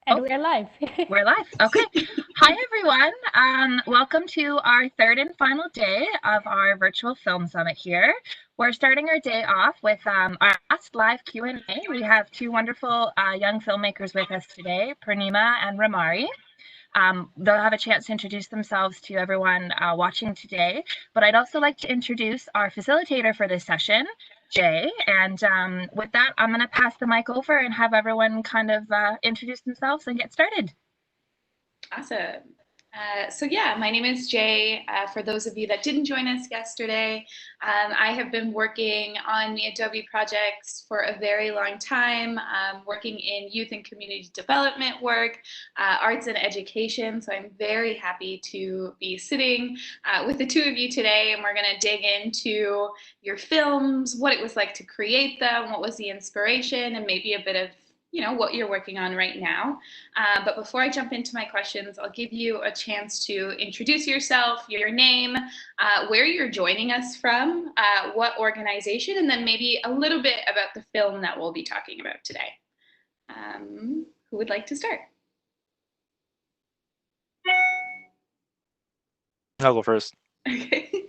And we're live. We're live. Okay. Hi, everyone. Welcome to our third and final day of our virtual film summit here. We're starting our day off with our last live Q&A. We have two wonderful young filmmakers with us today, Purnima and Ramari. They'll have a chance to introduce themselves to everyone watching today. But I'd also like to introduce our facilitator for this session, Jay. And with that, I'm going to pass the mic over and have everyone kind of introduce themselves and get started. Awesome. My name is Jay. For those of you that didn't join us yesterday, I have been working on the Adobe projects for a very long time, working in youth and community development work, arts and education. So I'm very happy to be sitting with the two of you today, and we're going to dig into your films, what it was like to create them, what was the inspiration, and maybe a bit of what you're working on right now. But before I jump into my questions, I'll give you a chance to introduce yourself, your name, where you're joining us from, what organization, and then maybe a little bit about the film that we'll be talking about today. Who would like to start? I'll go first. Okay.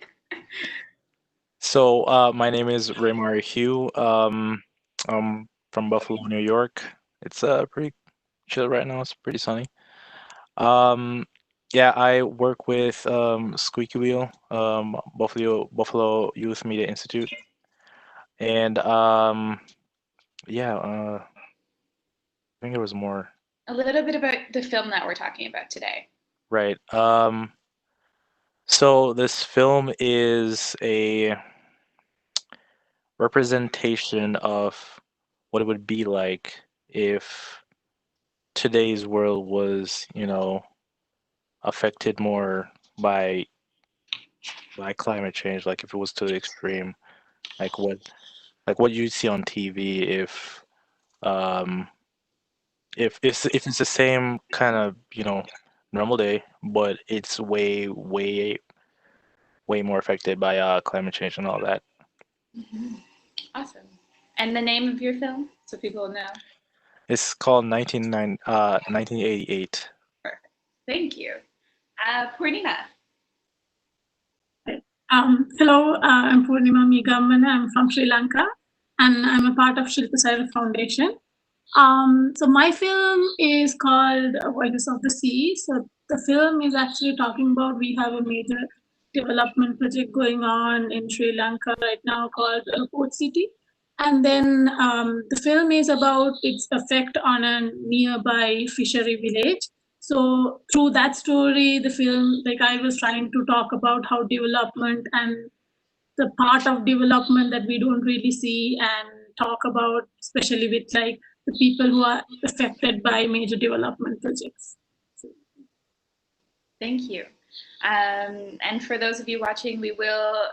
So my name is Raymar Hugh. I'm from Buffalo, New York. It's pretty chill right now. It's pretty sunny. Yeah, I work with Squeaky Wheel, Buffalo Youth Media Institute, and yeah, I think there was more. A little bit about the film that we're talking about today. Right. So this film is a representation of what it would be like if today's world was, affected more by climate change, like if it was to the extreme, like what you see on TV um if it's the same kind of, normal day, but it's way more affected by climate change and all that. Mm-hmm. Awesome. And the name of your film, so people know? It's called 1988. Perfect. Thank you. Purnima. Hello, I'm Purnima Meegamman. I'm from Sri Lanka, and I'm a part of Shilpa Sayura Foundation. So my film is called Voices of the Sea. So the film is actually talking about we have a major development project going on in Sri Lanka right now called Port City. And then the film is about its effect on a nearby fishery village. So through that story, the film, like I was trying to talk about how development and the part of development that we don't really see and talk about, especially with like the people who are affected by major development projects. Thank you. And for those of you watching, we will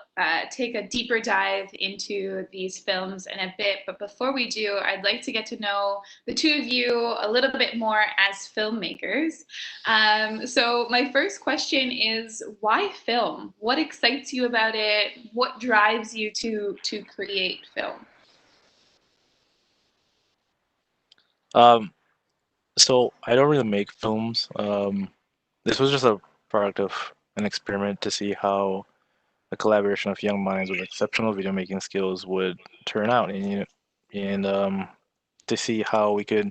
take a deeper dive into these films in a bit. But before we do, I'd like to get to know the two of you a little bit more as filmmakers. So my first question is, why film? What excites you about it? What drives you to create film? So I don't really make films. This was just a product of an experiment to see how a collaboration of young minds with exceptional video making skills would turn out, and to see how we could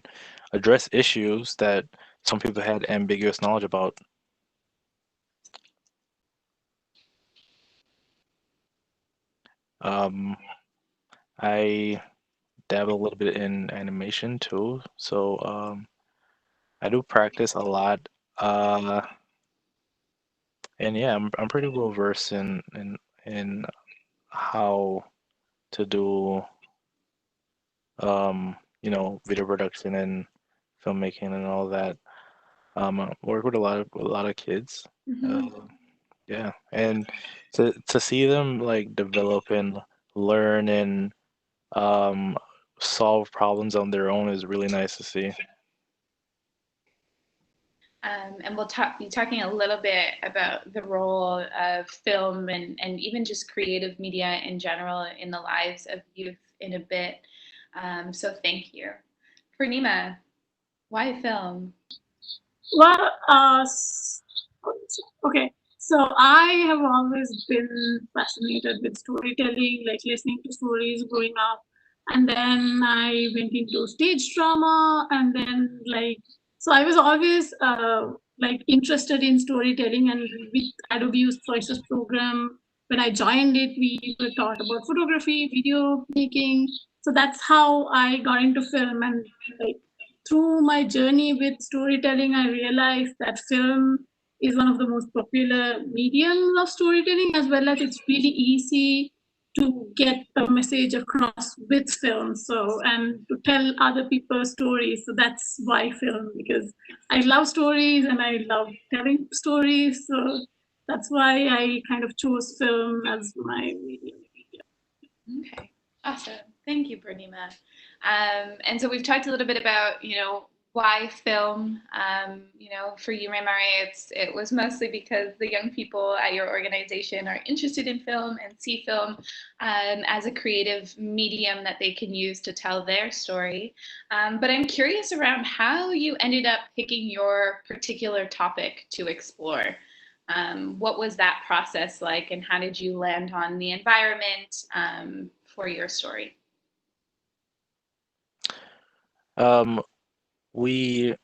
address issues that some people had ambiguous knowledge about. I dabble a little bit in animation too, so I do practice a lot. Uh, and yeah, I'm pretty well versed in how to do video production and filmmaking and all that. I work with a lot of kids. Mm-hmm. Yeah, and to see them like develop and learn and um solve problems on their own is really nice to see. And we'll be talking a little bit about the role of film and even just creative media in general in the lives of youth in a bit. So thank you. Purnima. Why film? Well, okay. So I have always been fascinated with storytelling, like listening to stories growing up. And then I went into stage drama, and then so I was always like interested in storytelling. And with Adobe Youth Voices program, when I joined it, we were taught about photography, video making. So that's how I got into film. And like through my journey with storytelling, I realized that film is one of the most popular mediums of storytelling, as well as it's really easy to get a message across with film. So, and to tell other people's stories. So that's why film, because I love stories and I love telling stories. So that's why I kind of chose film as my medium. Okay, awesome. Thank you, Purnima. And so we've talked a little bit about, why film. For you, Mary, it was mostly because the young people at your organization are interested in film and see film as a creative medium that they can use to tell their story. But I'm curious around how you ended up picking your particular topic to explore. What was that process like, and how did you land on the environment for your story? We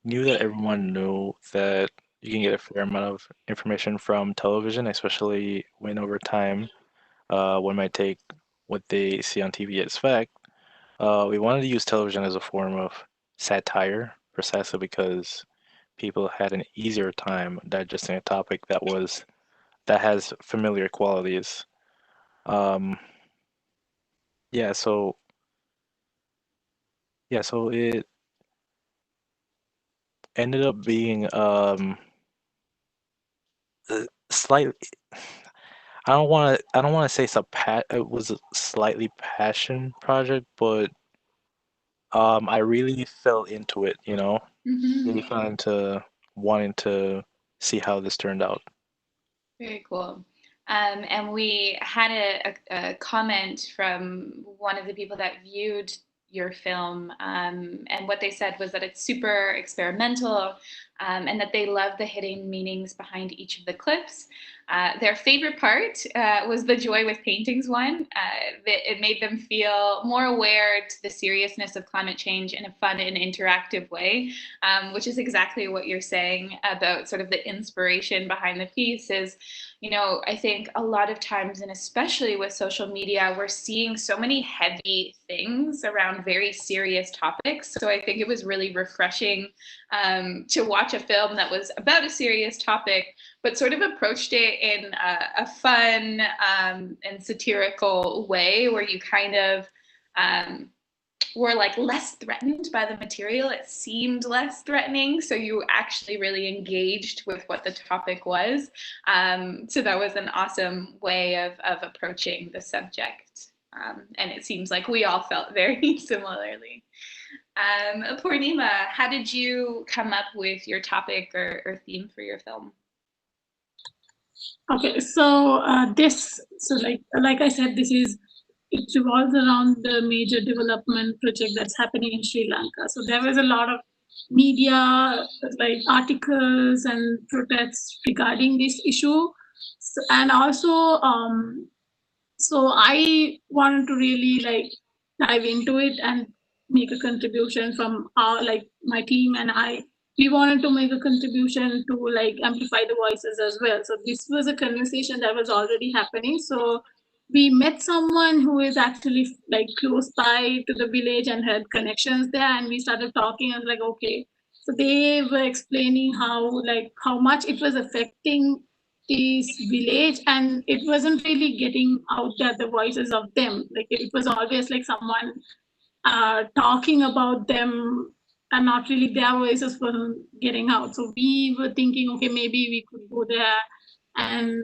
knew that everyone knew that you can get a fair amount of information from television, especially when over time one might take what they see on TV as fact. We wanted to use television as a form of satire, precisely because people had an easier time digesting a topic that has familiar qualities. Um, yeah, so so it ended up being slightly. I don't want to say it was a slightly passion project, but I really fell into it, really Mm-hmm. fell into wanting to see how this turned out. Very cool. And we had a comment from one of the people that viewed your film, and what they said was that it's super experimental, and that they love the hidden meanings behind each of the clips. Their favorite part was the joy with paintings one. It made them feel more aware to the seriousness of climate change in a fun and interactive way, which is exactly what you're saying about sort of the inspiration behind the piece is, I think a lot of times, and especially with social media, we're seeing so many heavy things around very serious topics. So I think it was really refreshing to watch a film that was about a serious topic, but sort of approached it in a fun and satirical way where you kind of were like less threatened by the material. It seemed less threatening. So you actually really engaged with what the topic was. So that was an awesome way of approaching the subject. And it seems like we all felt very similarly. Purnima, how did you come up with your topic or theme for your film? Okay, so like I said, it revolves around the major development project that's happening in Sri Lanka. So there was a lot of media, like articles and protests regarding this issue, and also so I wanted to really like dive into it and make a contribution from our like my team and I. We wanted to make a contribution to like amplify the voices as well. So this was a conversation that was already happening. So we met someone who is actually like close by to the village and had connections there, and we started talking. I was like, okay. So they were explaining how much it was affecting this village, and it wasn't really getting out there the voices of them. Like it was always like someone talking about them, and not really their voices were getting out. So we were thinking, okay, maybe we could go there and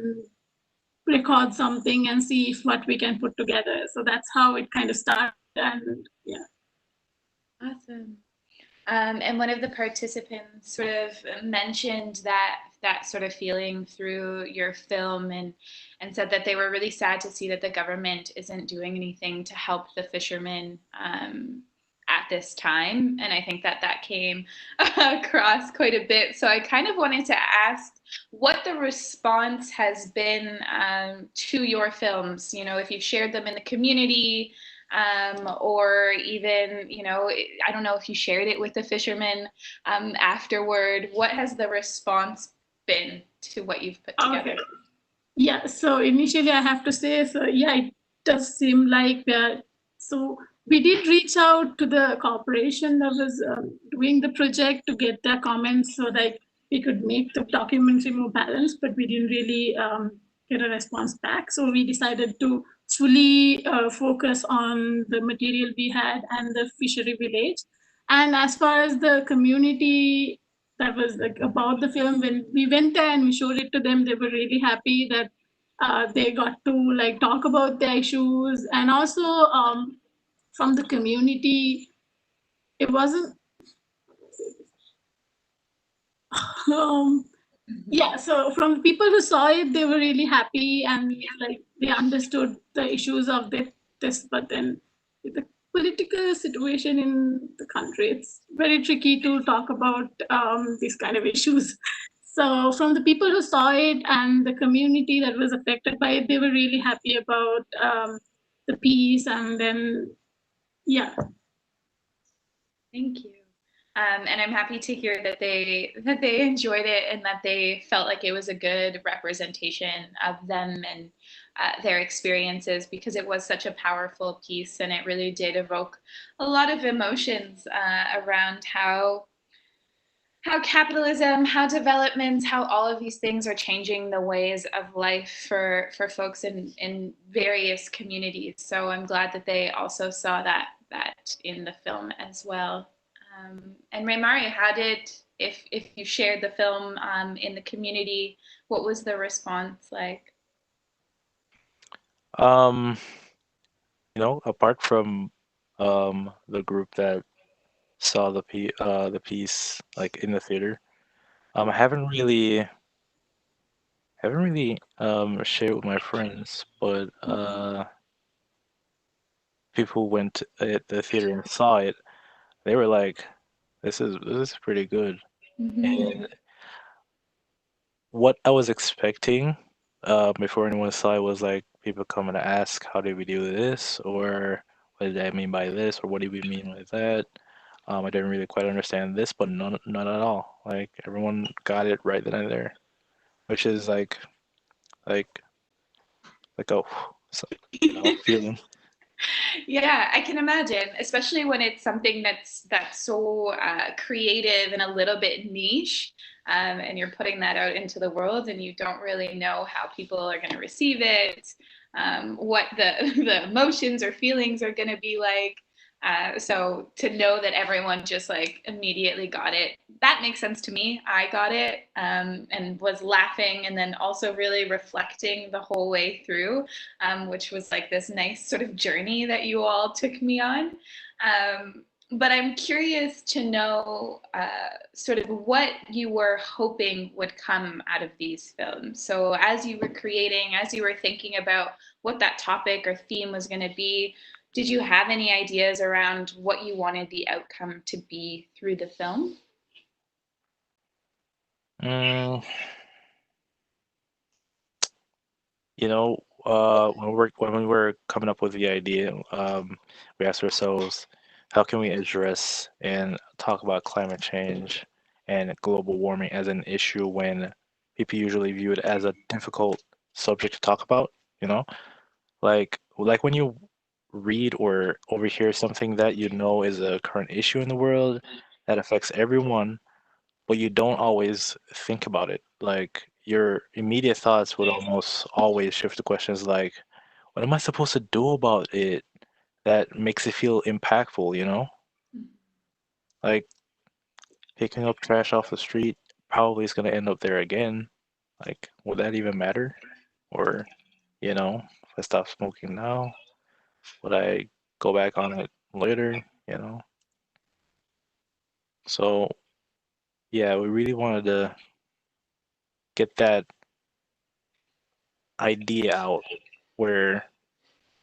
record something and see if what we can put together. So that's how it kind of started. And yeah. Awesome. And one of the participants sort of mentioned that sort of feeling through your film, and said that they were really sad to see that the government isn't doing anything to help the fishermen at this time. And I think that came across quite a bit. So I kind of wanted to ask what the response has been to your films, if you've shared them in the community, or even, I don't know if you shared it with the fishermen afterward. What has the response been to what you've put together? Okay. Yeah, so initially I have to say, so yeah, it does seem like so we did reach out to the corporation that was doing the project to get their comments so that we could make the documentary more balanced, but we didn't really get a response back. So we decided to fully focus on the material we had and the fishery village. And as far as the community that was like about the film, when we went there and we showed it to them, they were really happy that they got to like talk about their issues. And also from the community, it wasn't um, yeah, so from the people who saw it, they were really happy and like they understood the issues of this, but then with the political situation in the country, it's very tricky to talk about these kind of issues. So from the people who saw it and the community that was affected by it, they were really happy about the piece. And then, yeah. Thank you. And I'm happy to hear that they enjoyed it and that they felt like it was a good representation of them and their experiences, because it was such a powerful piece and it really did evoke a lot of emotions around how capitalism, how development, how all of these things are changing the ways of life for folks in various communities. So I'm glad that they also saw that in the film as well. And Raymari, how did, if you shared the film in the community, what was the response like? Apart from the group that saw the piece like in the theater, I haven't really shared with my friends, but people went to the theater and saw it. They were like, "This is pretty good." And what I was expecting before anyone saw it was like people coming to ask, "How did we do this?" or "What did I mean by this?" or "What do we mean by that?" I didn't really quite understand this, but none at all. Like everyone got it right then and there, which is like a feeling. Yeah, I can imagine, especially when it's something that's so creative and a little bit niche, and you're putting that out into the world, and you don't really know how people are going to receive it, what the the emotions or feelings are going to be like. So to know that everyone just like immediately got it, that makes sense to me. I got it, and was laughing, and then also really reflecting the whole way through, which was like this nice sort of journey that you all took me on. But I'm curious to know sort of what you were hoping would come out of these films. So as you were creating, as you were thinking about what that topic or theme was going to be, did you have any ideas around what you wanted the outcome to be through the film? Mm, when we were coming up with the idea, we asked ourselves, how can we address and talk about climate change and global warming as an issue when people usually view it as a difficult subject to talk about, you know? Like when you read or overhear something that you know is a current issue in the world that affects everyone, but you don't always think about it. Like your immediate thoughts would almost always shift to questions like, what am I supposed to do about it that makes it feel impactful, you know? Like picking up trash off the street probably is going to end up there again. Like, would that even matter? Or, if I stop smoking now, would I go back on it later, you know? So, yeah, we really wanted to get that idea out where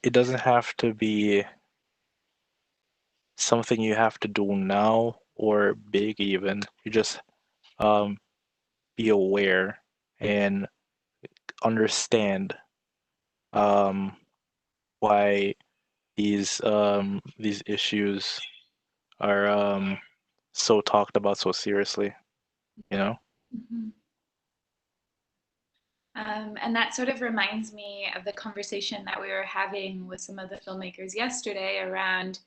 it doesn't have to be something you have to do now or big even. You just be aware and understand why these issues are so talked about so seriously, you know? Mhm. And that sort of reminds me of the conversation that we were having with some of the filmmakers yesterday around,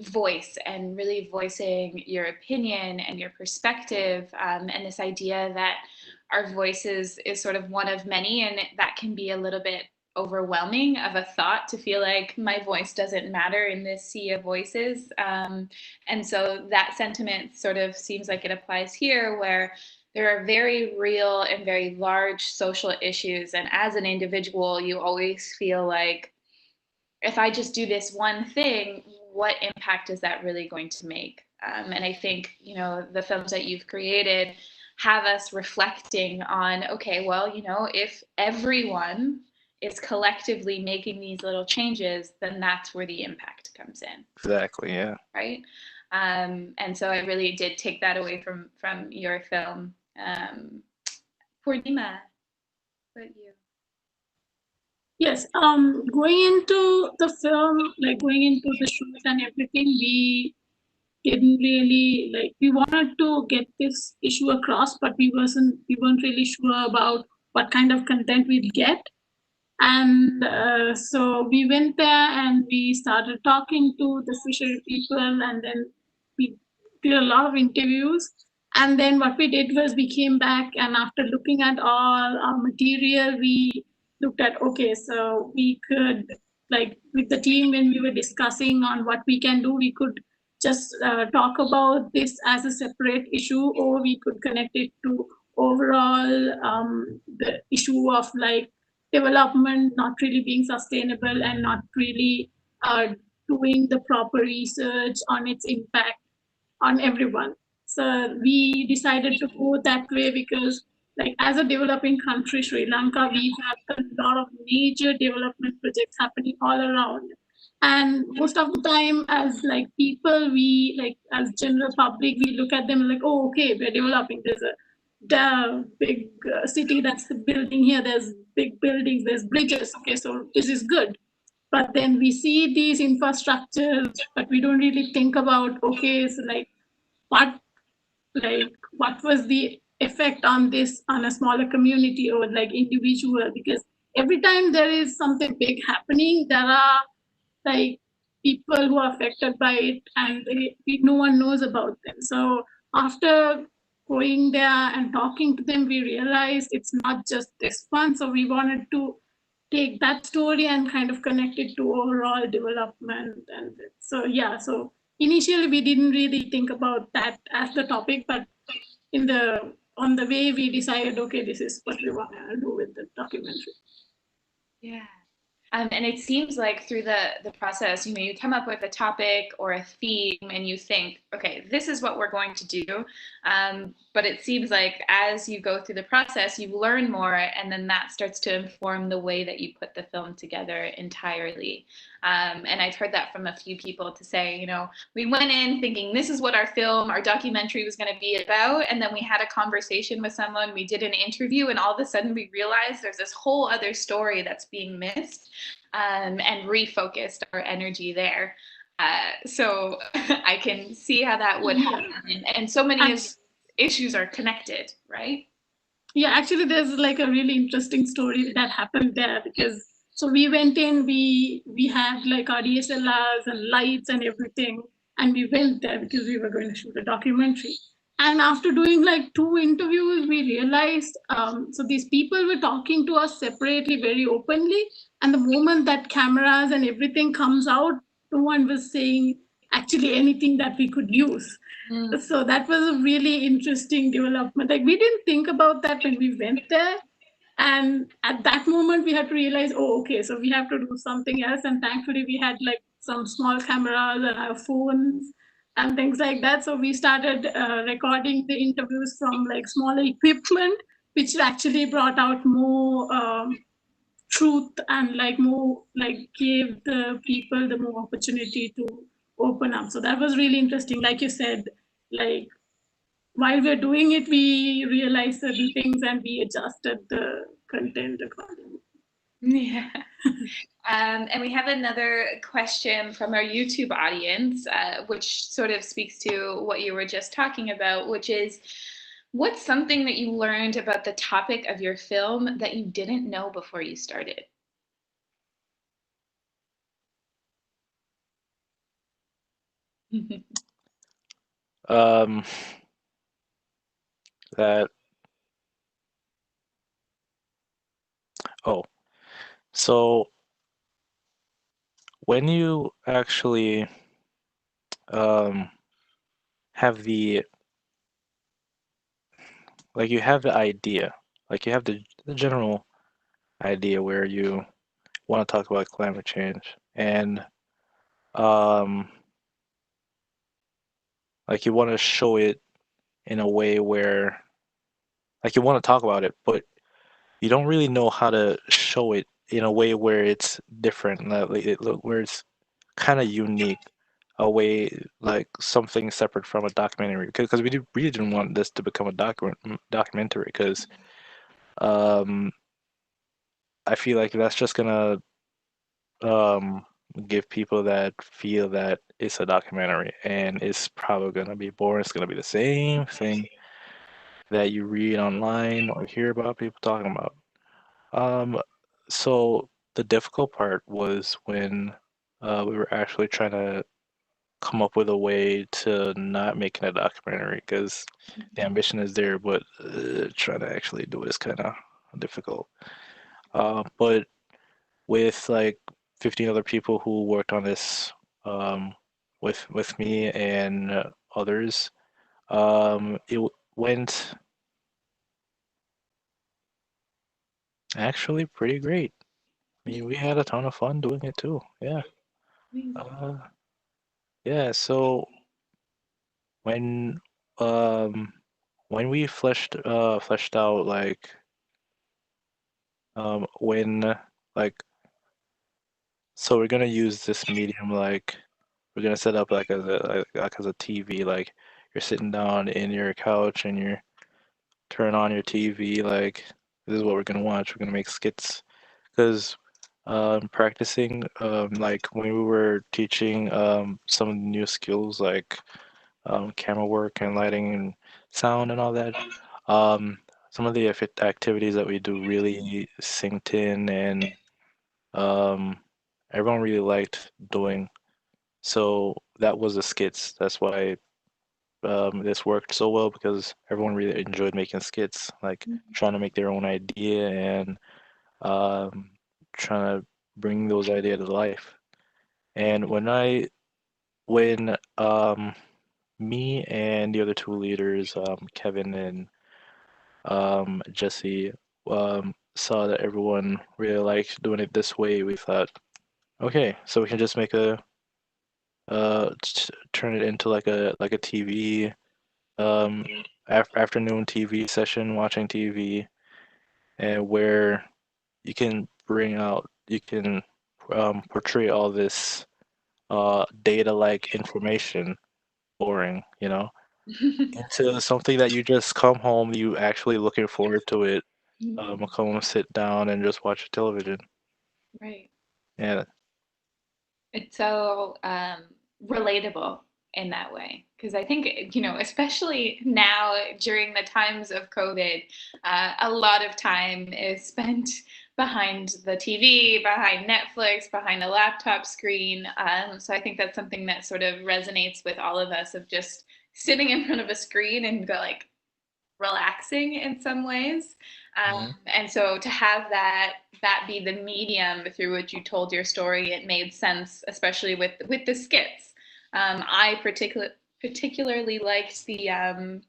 voice and really voicing your opinion and your perspective, and this idea that our voices is sort of one of many, and that can be a little bit overwhelming of a thought to feel like my voice doesn't matter in this sea of voices. And so that sentiment sort of seems like it applies here, where there are very real and very large social issues. And as an individual, you always feel like, if I just do this one thing, what impact is that really going to make? And I think, the films that you've created have us reflecting on, okay, well, if everyone is collectively making these little changes, then that's where the impact comes in. Exactly, yeah. Right. And so I really did take that away from your film. Purnima, what about you? Yes, going into the film, like going into the shoot and everything, we didn't really we wanted to get this issue across, but we weren't really sure about what kind of content we'd get. And so we went there and we started talking to the fishery people, and then we did a lot of interviews. And then what we did was we came back, and after looking at all our material, we looked at, okay, so we could, like with the team, when we were discussing on what we can do, we could just talk about this as a separate issue, or we could connect it to overall the issue of development not really being sustainable and not really doing the proper research on its impact on everyone. So we decided to go that way because, as a developing country, Sri Lanka, we have a lot of major development projects happening all around. And most of the time, as people, we as general public, we look at them like, oh, okay, we're developing. There's a big city that's building here. There's big buildings. There's bridges. Okay, so this is good. But then we see these infrastructures, but we don't really think about, okay, so what what was the effect on this on a smaller community or individual, because every time there is something big happening, there are like people who are affected by it, and no one knows about them. So after going there and talking to them, we realized it's not just this one. So we wanted to take that story and kind of connect it to overall development. And so yeah, so initially we didn't really think about that as the topic, but on the way we decided, okay, this is what we want to do with the documentary. Yeah. And it seems like through the process, you come up with a topic or a theme and you think, okay, this is what we're going to do. But it seems like as you go through the process, you learn more, and then that starts to inform the way that you put the film together entirely. And I've heard that from a few people to say, we went in thinking this is what our documentary was going to be about. And then we had a conversation with someone, we did an interview, and all of a sudden we realized there's this whole other story that's being missed, and refocused our energy there. So I can see how that would happen. And so many of these issues are connected, right? Yeah, actually, there's a really interesting story that happened there, because so we went in, we had our DSLRs and lights and everything, and we went there because we were going to shoot a documentary. And after doing 2 interviews, we realized so these people were talking to us separately, very openly, and the moment that cameras and everything comes out, no one was saying actually anything that we could use. So that was a really interesting development. We didn't think about that when we went there. And at that moment, we had to realize, oh, okay, so we have to do something else. And thankfully, we had some small cameras and our phones and things like that. So we started recording the interviews from smaller equipment, which actually brought out more truth and like more like gave the people the more opportunity to open up. So that was really interesting. Like you said, like while we're doing it, we realized certain things and we adjusted the content accordingly. Yeah. And we have another question from our YouTube audience, which sort of speaks to what you were just talking about, which is, what's something that you learned about the topic of your film that you didn't know before you started? Um, that oh, so when you actually um have the like you have the idea, like you have the general idea where you want to talk about climate change and um like you want to show it in a way where like you want to talk about it, but you don't really know how to show it in a way where it's different, where it's kind of unique, a way like something separate from a documentary. Because really didn't want this to become a documentary. Because um, I feel like that's just gonna um, give people that feel that it's a documentary, and it's probably gonna be boring. It's gonna be the same thing that you read online or hear about people talking about. Um, so the difficult part was when we were actually trying to come up with a way to not make it a documentary because the ambition is there, but trying to actually do it is kind of difficult. But with like 15 other people who worked on this with me and others, went actually pretty great. I mean, we had a ton of fun doing it too. Yeah. Uh, yeah, so when um when we fleshed out when like so we're gonna use this medium like we're gonna set up like as a TV, like you're sitting down in your couch and you turn on your TV, like this is what we're gonna watch. We're gonna make skits because practicing like when we were teaching some of the new skills like camera work and lighting and sound and all that. Um, some of the activities that we do really synced in and um, everyone really liked doing. So that was the skits. That's why this worked so well because everyone really enjoyed making skits, like trying to make their own idea and um, trying to bring those ideas to life. And when me and the other two leaders, Kevin and Jesse, saw that everyone really liked doing it this way. We thought, okay, so we can just make turn it into like a TV, um, afternoon TV session, watching TV, and where you can portray all this data-like information, boring, into something that you just come home, you actually looking forward to it. Come home, sit down, and just watch television. Right. Yeah. It's so relatable in that way because I think especially now during the times of COVID, a lot of time is spent behind the TV, behind Netflix, behind a laptop screen. So I think that's something that sort of resonates with all of us of just sitting in front of a screen and go like relaxing in some ways. And so to have that be the medium through which you told your story, it made sense, especially with the skits. I particularly liked the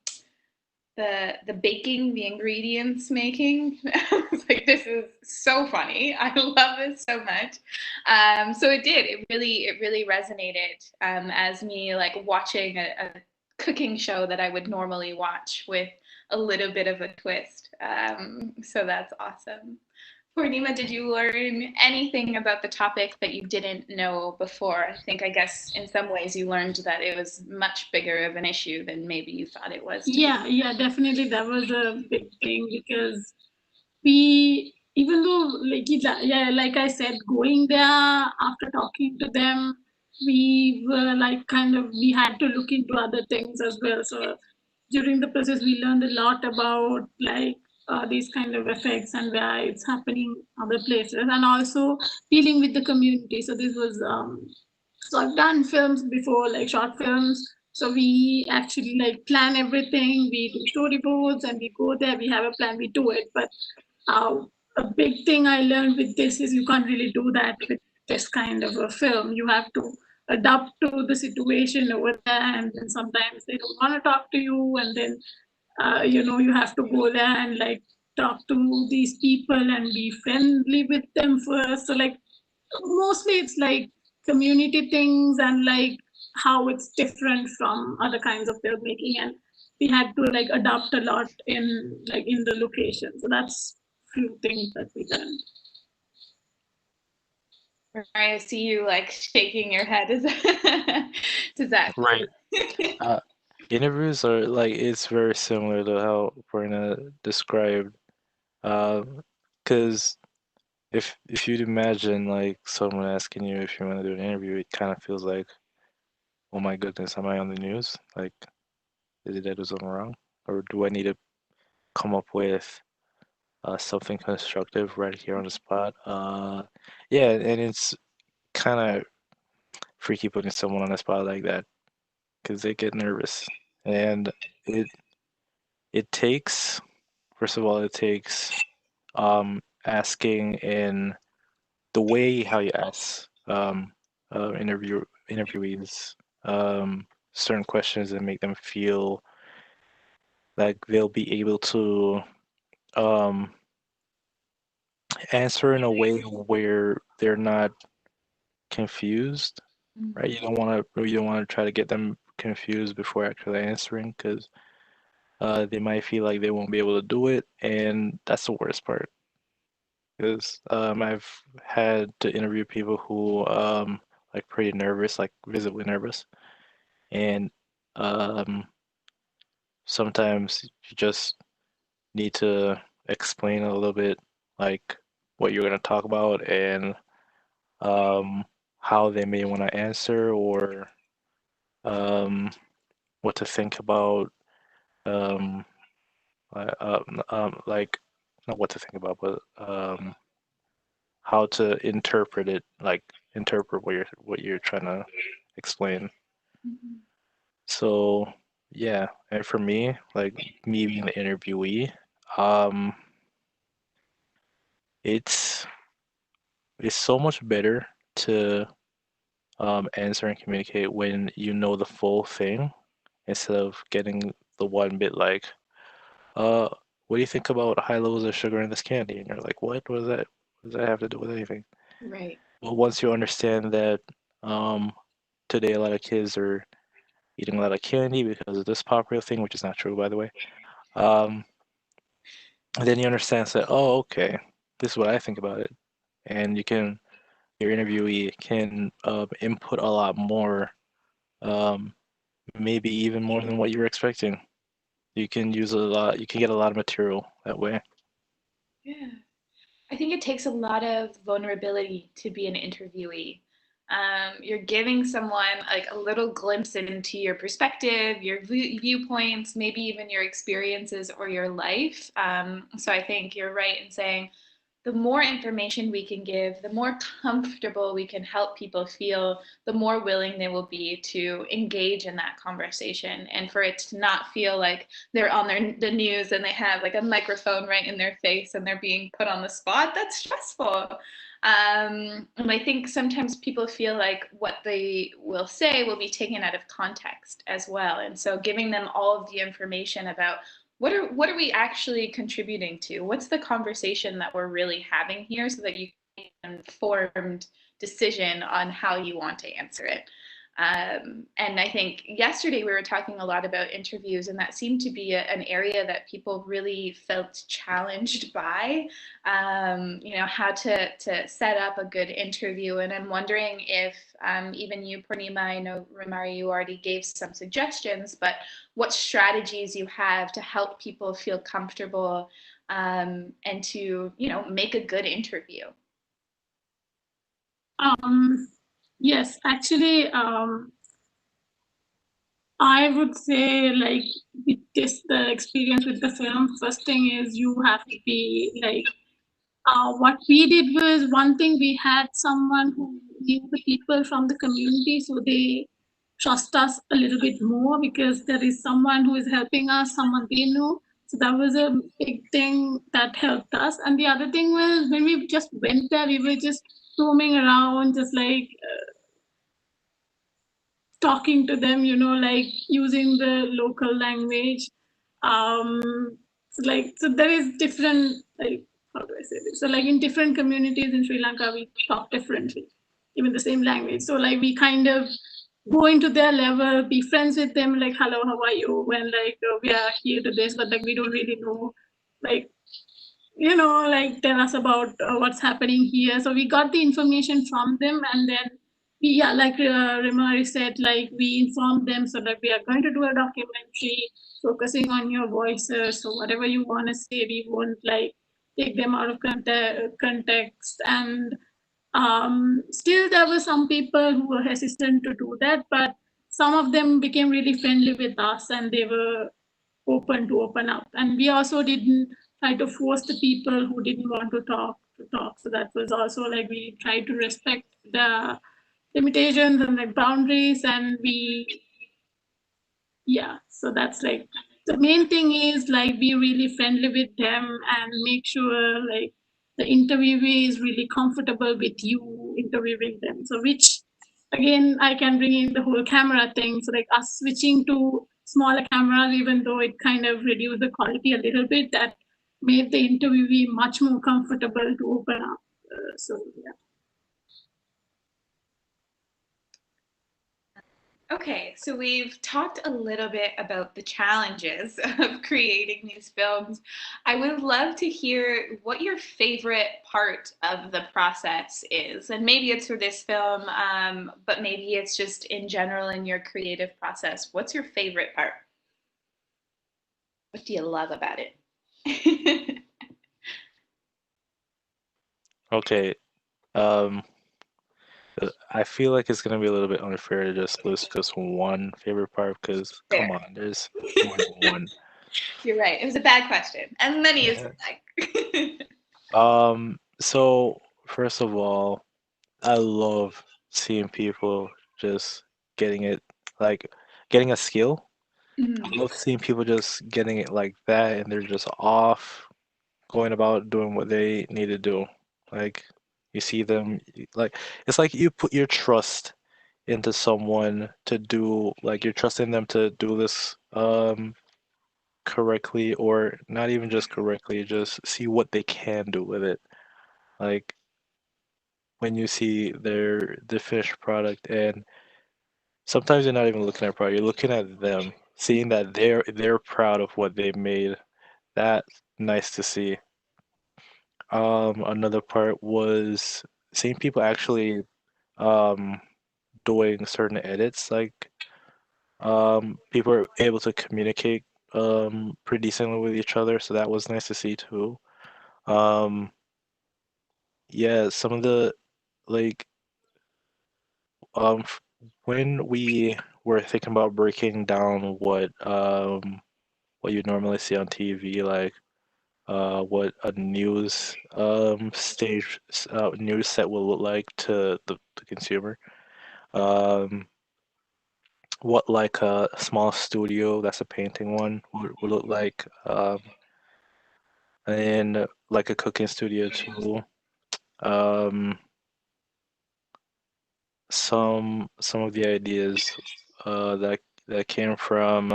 baking, the ingredients making. I was like, this is so funny. I love this so much. So it really resonated as me like watching a cooking show that I would normally watch with a little bit of a twist. So that's awesome. Purnima, did you learn anything about the topic that you didn't know before? I guess in some ways you learned that it was much bigger of an issue than maybe you thought it was. Yeah, definitely that was a big thing because we, even though like I said, going there after talking to them, we were like we had to look into other things as well. So during the process we learned a lot about these kind of effects and why it's happening other places, and also dealing with the community. So this was so I've done films before, like short films. So we actually plan everything. We do storyboards and we go there. We have a plan. We do it. But uh, a big thing I learned with this is you can't really do that with this kind of a film. You have to adapt to the situation over there, and then sometimes they don't want to talk to you, and then you have to go there and talk to these people and be friendly with them first. So mostly it's community things and how it's different from other kinds of filmmaking, and we had to adapt a lot in the location. So that's few things that we done. I see you shaking your head. Does that Right. Interviews are it's very similar to how Verna described. Because if you'd imagine someone asking you if you want to do an interview, it kind of feels like, oh my goodness, am I on the news? Did I do something wrong? Or do I need to come up with something constructive right here on the spot? Yeah, and it's kind of freaky putting someone on the spot like that because they get nervous. And it it takes, first of all, it takes asking in the way how you ask interviewees certain questions and make them feel like they'll be able to um, answer in a way where they're not confused, right? You don't want to try to get them confused before actually answering because they might feel like they won't be able to do it, and that's the worst part. Because I've had to interview people who pretty nervous, like visibly nervous, and um, sometimes you just need to explain a little bit like what you're going to talk about and um, how they may want to answer or um, what to think about um, like not what to think about, but how to interpret it, like interpret what you're trying to explain. Mhm. So yeah, and for me, like me being the interviewee, um, it's it's so much better to answer and communicate when you know the full thing instead of getting the one bit like, uh, what do you think about high levels of sugar in this candy? And you're like, what? What does that? What does that have to do with anything? Right. Well, once you understand that um, today a lot of kids are eating a lot of candy because of this popular thing, which is not true, by the way. Um, then you understand that, oh, okay, this is what I think about it, and your interviewee can input a lot more, um, maybe even more than what you were expecting. You can use a lot. You can get a lot of material that way. Yeah. I think it takes a lot of vulnerability to be an interviewee. You're giving someone a little glimpse into your perspective, your viewpoints, maybe even your experiences or your life. So I think you're right in saying the more information we can give, the more comfortable we can help people feel, the more willing they will be to engage in that conversation. And for it to not feel like they're on the news and they have a microphone right in their face and they're being put on the spot, that's stressful. And I think sometimes people feel like what they will say will be taken out of context as well. And so giving them all of the information about what are we actually contributing to? What's the conversation that we're really having here so that you can make an informed decision on how you want to answer it. And I think yesterday we were talking a lot about interviews, and that seemed to be an area that people really felt challenged by, how to set up a good interview. And I'm wondering if even you, Purnima, I know, Ramari, you already gave some suggestions, but what strategies you have to help people feel comfortable and to, make a good interview. Yes, actually, I would say, like, with the experience with the film, first thing is you have to be like, what we did was, one thing, we had someone who knew the people from the community, so they trust us a little bit more because there is someone who is helping us, someone they know. So that was a big thing that helped us. And the other thing was, when we just went there, we were just roaming around, just like talking to them, like using the local language. So there is different, like, how do I say this? So like in different communities in Sri Lanka, we talk differently, even the same language. So like we kind of go into their level, be friends with them, like, hello, how are you? When like we are here to this, but like we don't really know, like, like tell us about what's happening here. So we got the information from them, and then yeah, like Rimari said, like we informed them so that we are going to do a documentary focusing on your voices. So whatever you want to say, we won't like take them out of context. And still, there were some people who were hesitant to do that, but some of them became really friendly with us, and they were open to open up. And we also didn't try to force the people who didn't want to talk to talk. So that was also like we tried to respect the limitations and the boundaries, and yeah, so that's like the main thing is like be really friendly with them and make sure like the interviewee is really comfortable with you interviewing them. So which again I can bring in the whole camera thing. So like us switching to smaller cameras, even though it kind of reduced the quality a little bit, that made the interviewee much more comfortable to open up. So yeah. Okay, so we've talked a little bit about the challenges of creating these films. I would love to hear what your favorite part of the process is. And maybe it's for this film, but maybe it's just in general in your creative process. What's your favorite part? What do you love about it? Okay. Um, I feel like it's gonna be a little bit unfair to just list just one favorite part because come Fair. on, there's more than one. You're right. It was a bad question. As many as Yeah. you like. So first of all, I love seeing people just getting it, like getting a skill. I Mhm. love seeing people just getting it like that, and they're just off, going about doing what they need to do. Like you see them, like it's like you put your trust into someone to do, like you're trusting them to do this correctly, or not even just correctly, just see what they can do with it. Like when you see the finished product, and sometimes you're not even looking at product, you're looking at them, seeing that they're proud of what they made. That's nice to see. Another part was seeing people actually um doing certain edits, like people are able to communicate pretty decently with each other, so that was nice to see too. Um yeah, some of the like f- when we were thinking about breaking down what you normally see on TV, like what a news set will look like to the consumer. Um what like a small studio that's a painting one would look like, and like a cooking studio too. Um some of the ideas that came from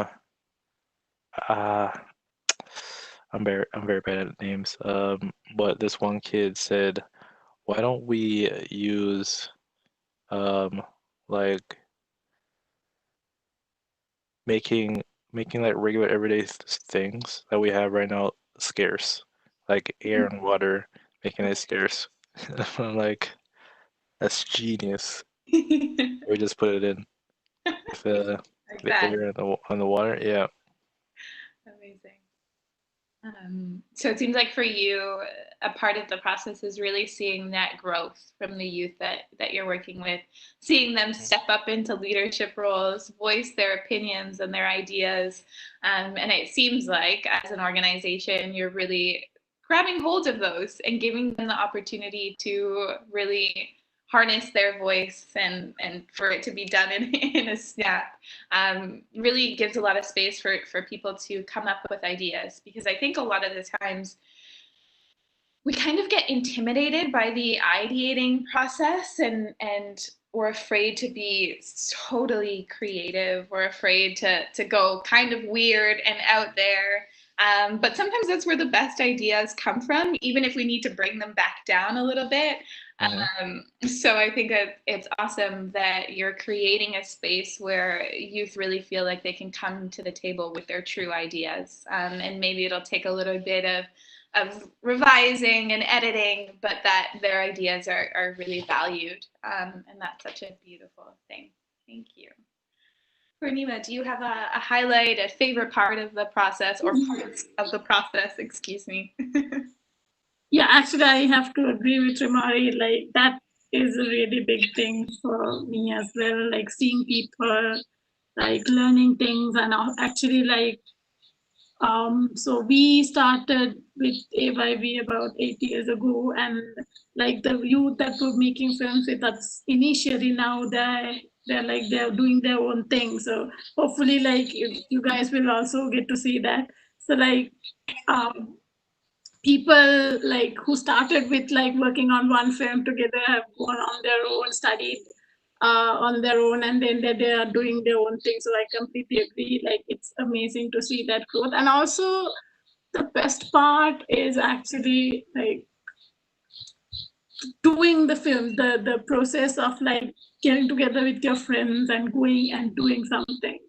uh I'm very bad at names. But this one kid said, "Why don't we use um like making like regular everyday things that we have right now scarce, like air and water, making it scarce. I'm like, that's genius. We just put it in with Like the that. air and the water. Yeah. Amazing. So it seems like for you, a part of the process is really seeing that growth from the youth that you're working with, seeing them step up into leadership roles, voice their opinions and their ideas. And it seems like as an organization, you're really grabbing hold of those and giving them the opportunity to really harness their voice and for it to be done in a snap. Really gives a lot of space for people to come up with ideas, because I think a lot of the times we kind of get intimidated by the ideating process and we're afraid to be totally creative. We're afraid to go kind of weird and out there. But sometimes that's where the best ideas come from, even if we need to bring them back down a little bit. So I think that it's awesome that you're creating a space where youth really feel like they can come to the table with their true ideas. And maybe it'll take a little bit of revising and editing, but that their ideas are really valued. And that's such a beautiful thing. Thank you. Purnima, do you have a highlight, a favorite part of the process, or parts of the process, excuse me? Yeah, actually, I have to agree with Rimari. Like, that is a really big thing for me as well. Like, seeing people, like, learning things and actually, like, so we started with AYV about 8 years ago, and like the youth that were making films, that's initially now they're doing their own thing. So hopefully, like you guys will also get to see that. So like um, people like who started with like working on one film together have gone on their own, studied on their own, and then they are doing their own thing. So I completely agree. Like it's amazing to see that growth, and also the best part is actually like doing the film, the process of like getting together with your friends and going and doing something,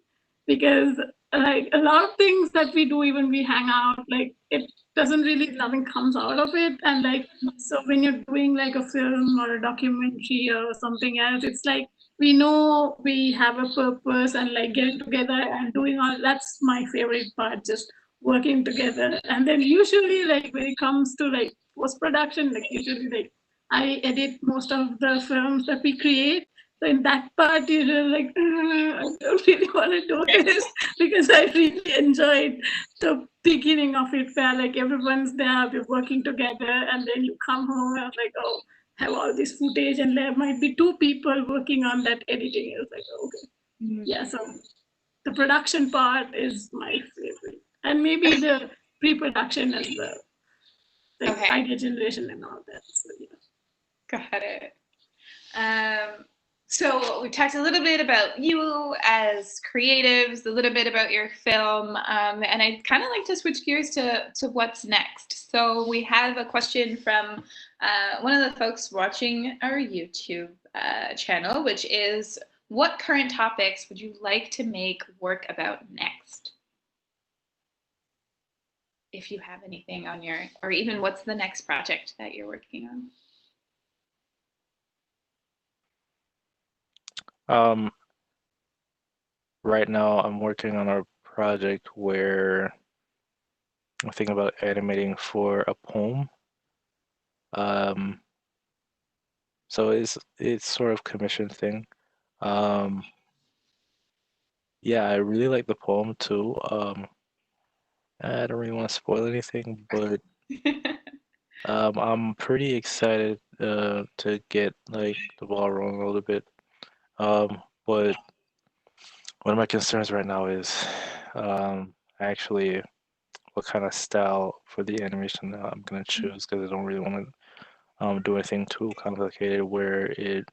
because like a lot of things that we do, even we hang out, like it doesn't really, nothing comes out of it. And like so when you're doing like a film or a documentary or something else, it's like we know we have a purpose, and like getting together and doing all, that's my favorite part, just working together. And then usually like when it comes to like post production, like usually like I edit most of the films that we create. So in that part, you're like, I don't really want to do this because I really enjoyed the beginning of it, where like everyone's there, we're working together, and then you come home and like, oh, have all this footage, and there might be two people working on that editing. It's like, okay, yeah. So the production part is my favorite, and maybe the pre-production and the idea generation and all that. So yeah. Got it. So we talked a little bit about you as creatives, a little bit about your film, and I'd kind of like to switch gears to what's next. So we have a question from one of the folks watching our YouTube channel, which is, what current topics would you like to make work about next? If you have anything on your, or even what's the next project that you're working on? Right now I'm working on a project where I'm thinking about animating for a poem. So it's sort of commission thing. Yeah, I really like the poem too. I don't really want to spoil anything, but I'm pretty excited to get like the ball rolling a little bit. But one of my concerns right now is actually what kind of style for the animation that I'm gonna choose, because I don't really want to do anything too complicated where it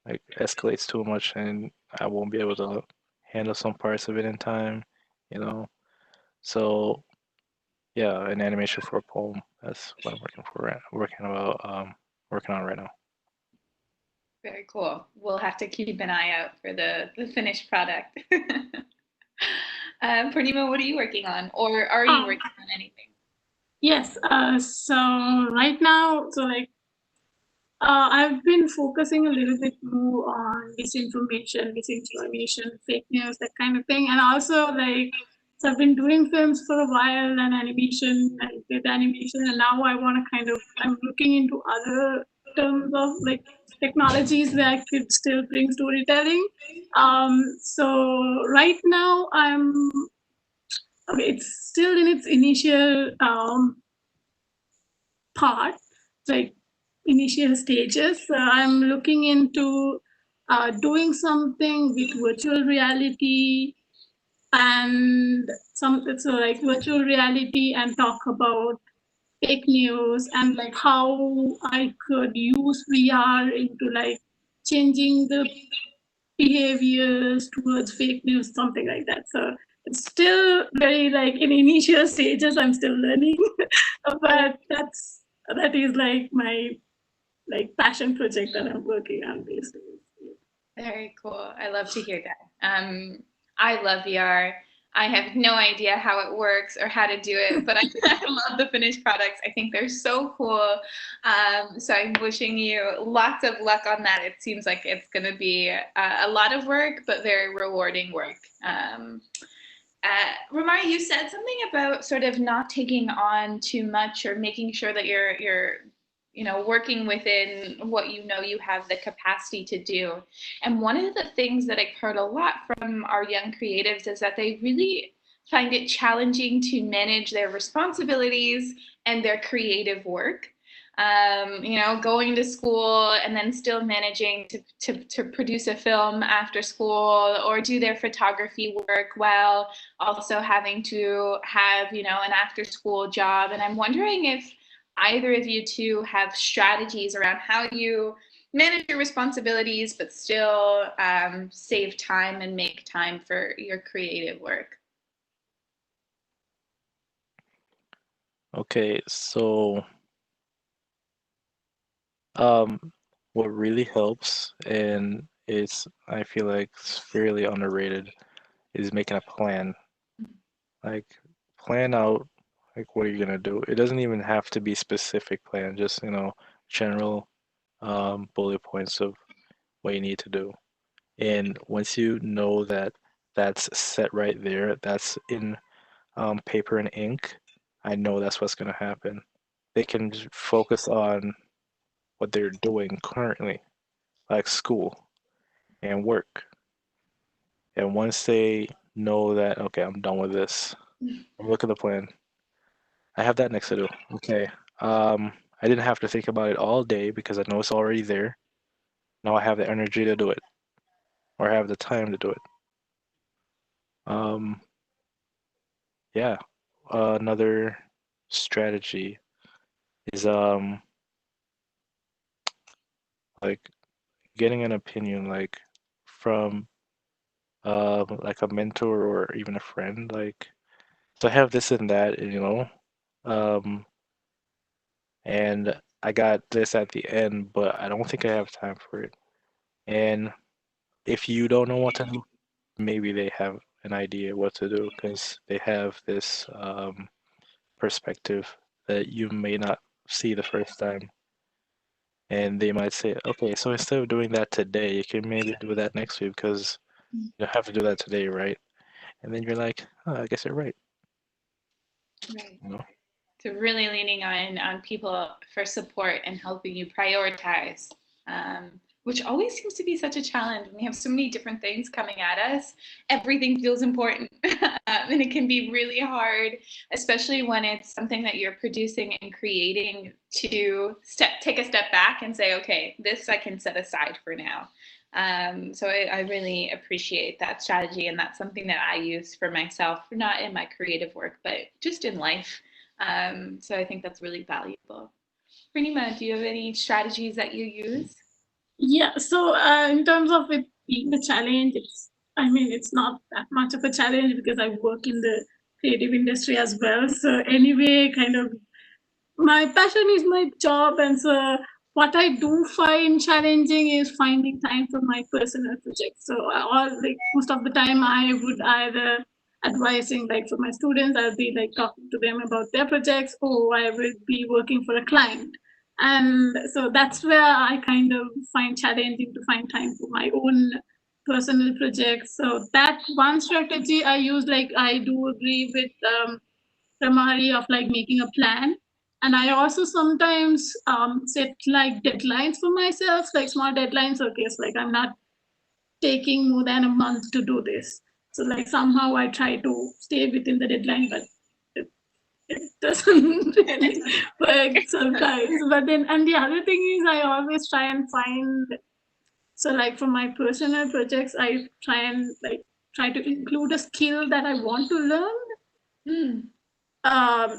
like escalates too much and I won't be able to handle some parts of it in time, you know. So yeah, an animation for a poem. That's what I'm working on right now. Very cool. We'll have to keep an eye out for the finished product. Purnima, what are you working on, or are you working on anything? Yes. So right now, I've been focusing a little bit more on misinformation, fake news, that kind of thing, and also so I've been doing films for a while and animation and with animation, and now I'm looking into other terms of like technologies that could still bring storytelling. So right now it's still in its initial part, like initial stages. I'm looking into doing something with virtual reality and so like virtual reality and talk about fake news and like how I could use VR into like changing the behaviors towards fake news, something like that. So it's still very like in initial stages. I'm still learning, but that is like my like passion project that I'm working on these days. Very cool. I love to hear that. I love VR. I have no idea how it works or how to do it, but I love the finished products. I think they're so cool. So I'm wishing you lots of luck on that. It seems like it's going to be a lot of work, but very rewarding work. Ramari, you said something about sort of not taking on too much or making sure that you're working within what you have the capacity to do. And one of the things that I've heard a lot from our young creatives is that they really find it challenging to manage their responsibilities and their creative work. Going to school and then still managing to produce a film after school or do their photography work while also having to have, an after school job. And I'm wondering if either of you two have strategies around how you manage your responsibilities but still save time and make time for your creative work. Okay, so what really helps, and I feel like it's fairly underrated, is making a plan. Like plan out like what are you gonna do. It doesn't even have to be specific plan, just general bullet points of what you need to do. And once you know that that's set right there, that's in paper and ink, I know that's what's gonna happen. They can just focus on what they're doing currently, like school and work. And once they know that, okay, I'm done with this, look at the plan. I have that next to do. Okay. I didn't have to think about it all day because I know it's already there. Now I have the energy to do it, or I have the time to do it. Um, yeah. Another strategy is like getting an opinion like from like a mentor or even a friend. Like, so I have this and that, um, and I got this at the end, but I don't think I have time for it. And if you don't know what to do, maybe they have an idea what to do because they have this perspective that you may not see the first time. And they might say, okay, so instead of doing that today, you can maybe do that next week because you don't have to do that today, right? And then you're like, oh, I guess you're right. Right. You know? So really leaning on people for support and helping you prioritize, which always seems to be such a challenge. We have so many different things coming at us. Everything feels important, and it can be really hard, especially when it's something that you're producing and creating, to take a step back and say, okay, this I can set aside for now. So I really appreciate that strategy, and that's something that I use for myself, not in my creative work, but just in life. So I think that's really valuable. Purnima, do you have any strategies that you use? Yeah, so in terms of it being a challenge, it's not that much of a challenge because I work in the creative industry as well. So anyway, kind of my passion is my job, and so what I do find challenging is finding time for my personal projects. So all like most of the time, I would either advising, like for my students, I'll be like talking to them about their projects, or I will be working for a client. And so that's where I kind of find challenging to find time for my own personal projects. So that one strategy I use, like I do agree with Ramari of like making a plan. And I also sometimes set like deadlines for myself, like small deadlines. Okay, it's like I'm not taking more than a month to do this. So like somehow I try to stay within the deadline, but it doesn't really work sometimes. But then, and the other thing is I always try and find, so like for my personal projects, I try to include a skill that I want to learn. Mm.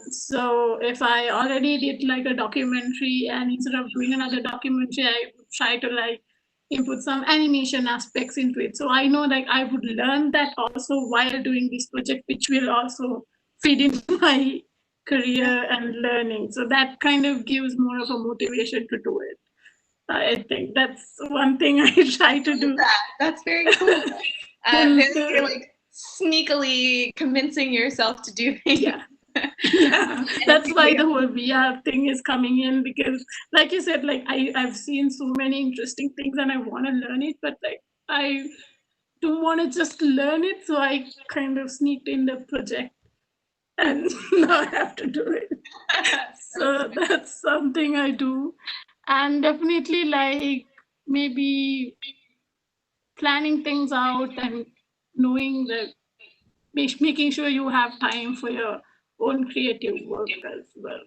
So if I already did like a documentary, and instead of doing another documentary, I would try to like input some animation aspects into it. So I know like I would learn that also while doing this project, which will also feed into my career and learning. So that kind of gives more of a motivation to do it. I think that's one thing I try to do. That's very cool. You're like sneakily convincing yourself to do things. Yeah. Yeah, that's why the whole VR thing is coming in, because like you said, like I've seen so many interesting things and I want to learn it, but like I don't want to just learn it, so I kind of sneaked in the project and now I have to do it. So that's something I do. And definitely like maybe planning things out and knowing that making sure you have time for your own creative work as well.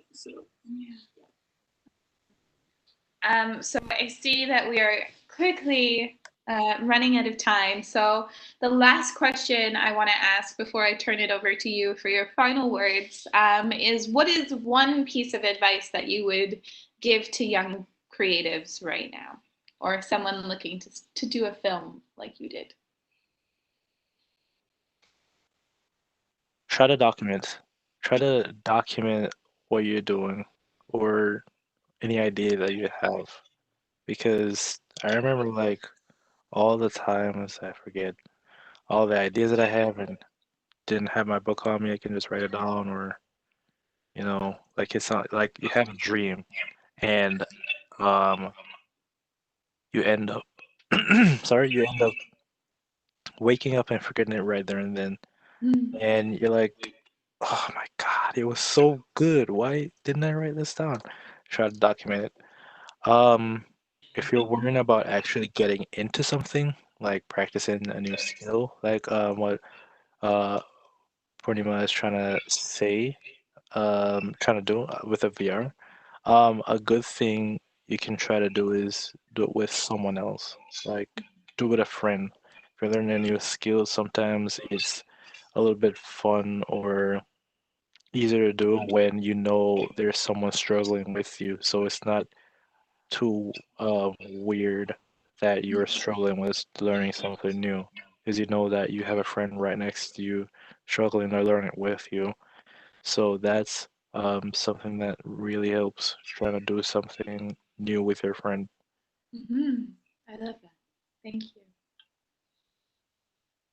So I see that we are quickly running out of time. So the last question I want to ask before I turn it over to you for your final words is, what is one piece of advice that you would give to young creatives right now, or someone looking to do a film like you did? Try to document. Try to document what you're doing or any idea that you have. Because I remember like all the times I forget all the ideas that I have and didn't have my book on me, I can just write it down or like it's not like you have a dream and um you end up you end up waking up and forgetting it right there and then. And you're like, oh my God, it was so good. Why didn't I write this down? Try to document it. If you're worrying about actually getting into something, like practicing a new skill, like what uh Purnima is trying to say, trying to do with a VR, a good thing you can try to do is do it with someone else. Like do it with a friend. If you're learning a new skill, sometimes it's a little bit fun or easier to do when you know there's someone struggling with you. So it's not too weird that you're struggling with learning something new because you know that you have a friend right next to you struggling to learn it with you. So that's something that really helps trying to do something new with your friend. I love that. Thank you.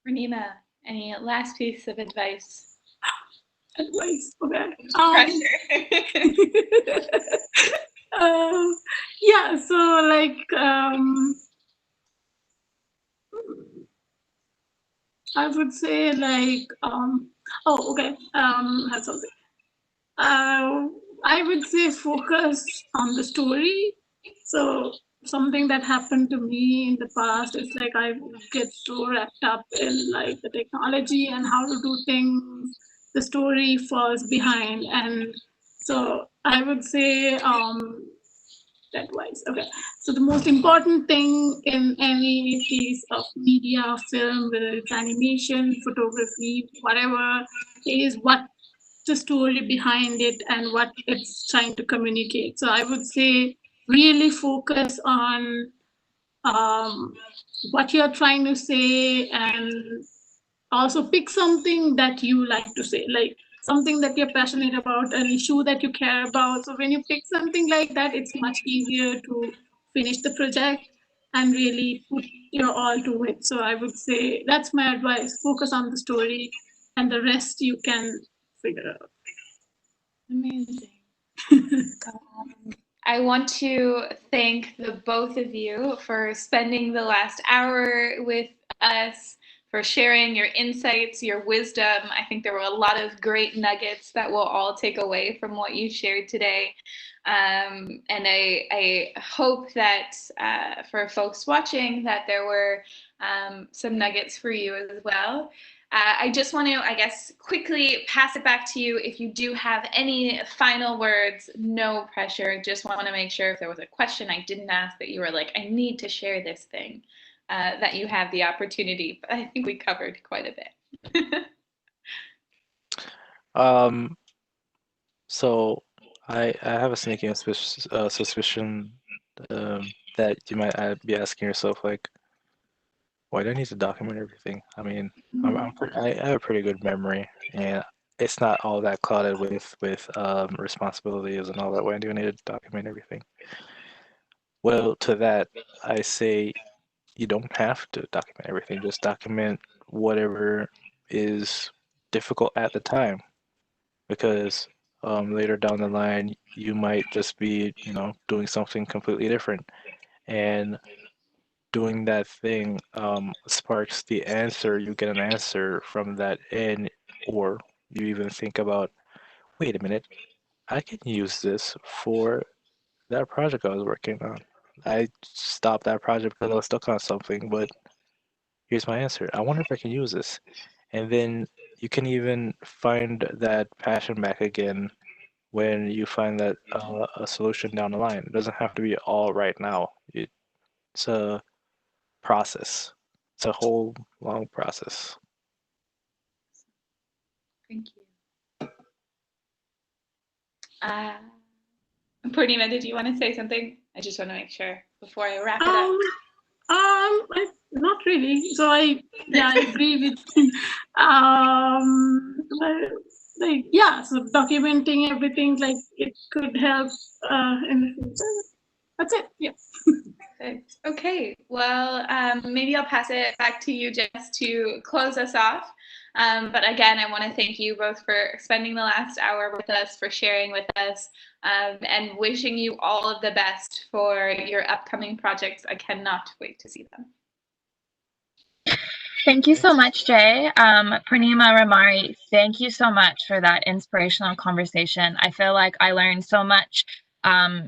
Renima, any last piece of advice? Advice, okay. Pressure. Yeah, so like I would say like oh okay had something. I would say focus on the story. So something that happened to me in the past is like I would get so wrapped up in like the technology and how to do things. The story falls behind, and so I would say that wise. Okay. So the most important thing in any piece of media, film, whether it's animation, photography, whatever, is what the story behind it and what it's trying to communicate. So I would say really focus on um, what you're trying to say, and also pick something that you like to say, like something that you're passionate about, an issue that you care about. So when you pick something like that, it's much easier to finish the project and really put your all to it. So I would say that's my advice: focus on the story, and the rest you can figure out. Amazing. I want to thank the both of you for spending the last hour with us, for sharing your insights, your wisdom. I think there were a lot of great nuggets that we'll all take away from what you shared today. And I hope that for folks watching that there were some nuggets for you as well. I just want to, I guess, quickly pass it back to you. If you do have any final words, no pressure. Just want to make sure if there was a question I didn't ask that you were like, I need to share this thing, that you have the opportunity. But I think we covered quite a bit. So I have a sneaking suspicion that you might be asking yourself, like, why do I need to document everything? I mean, I have a pretty good memory, and it's not all that clouded with responsibilities and all that. Why do I need to document everything? Well, to that, I say you don't have to document everything. Just document whatever is difficult at the time, because later down the line, you might just be, doing something completely different, and doing that thing sparks the answer. You get an answer from that, and or you even think about, wait a minute, I can use this for that project I was working on. I stopped that project because I was stuck on something, but here's my answer. I wonder if I can use this. And then you can even find that passion back again when you find that a solution down the line. It doesn't have to be all right now. It's a process. It's a whole long process. Thank you. Purnima, did you want to say something? I just want to make sure before I wrap it up. Not really. So I agree with so documenting everything, like, it could help in the future. That's it. Yeah. Perfect. Okay. Well, maybe I'll pass it back to you, Jess, to close us off. But again, I want to thank you both for spending the last hour with us, for sharing with us, and wishing you all of the best for your upcoming projects. I cannot wait to see them. Thank you so much, Jay. Purnima, Ramari, thank you so much for that inspirational conversation. I feel like I learned so much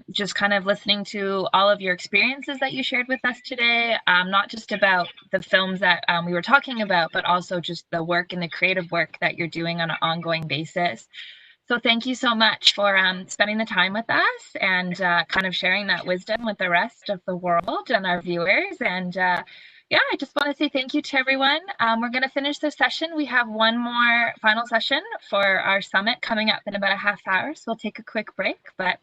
just kind of listening to all of your experiences that you shared with us today, not just about the films that we were talking about, but also just the work and the creative work that you're doing on an ongoing basis. So thank you so much for spending the time with us and kind of sharing that wisdom with the rest of the world and our viewers. And yeah, I just want to say thank you to everyone. We're going to finish this session. We have one more final session for our summit coming up in about a half hour. So we'll take a quick break. But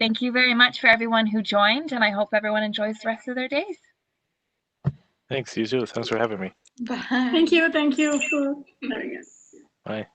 thank you very much for everyone who joined. And I hope everyone enjoys the rest of their days. Thanks, you too. Thanks for having me. Bye. Thank you for having us. Bye.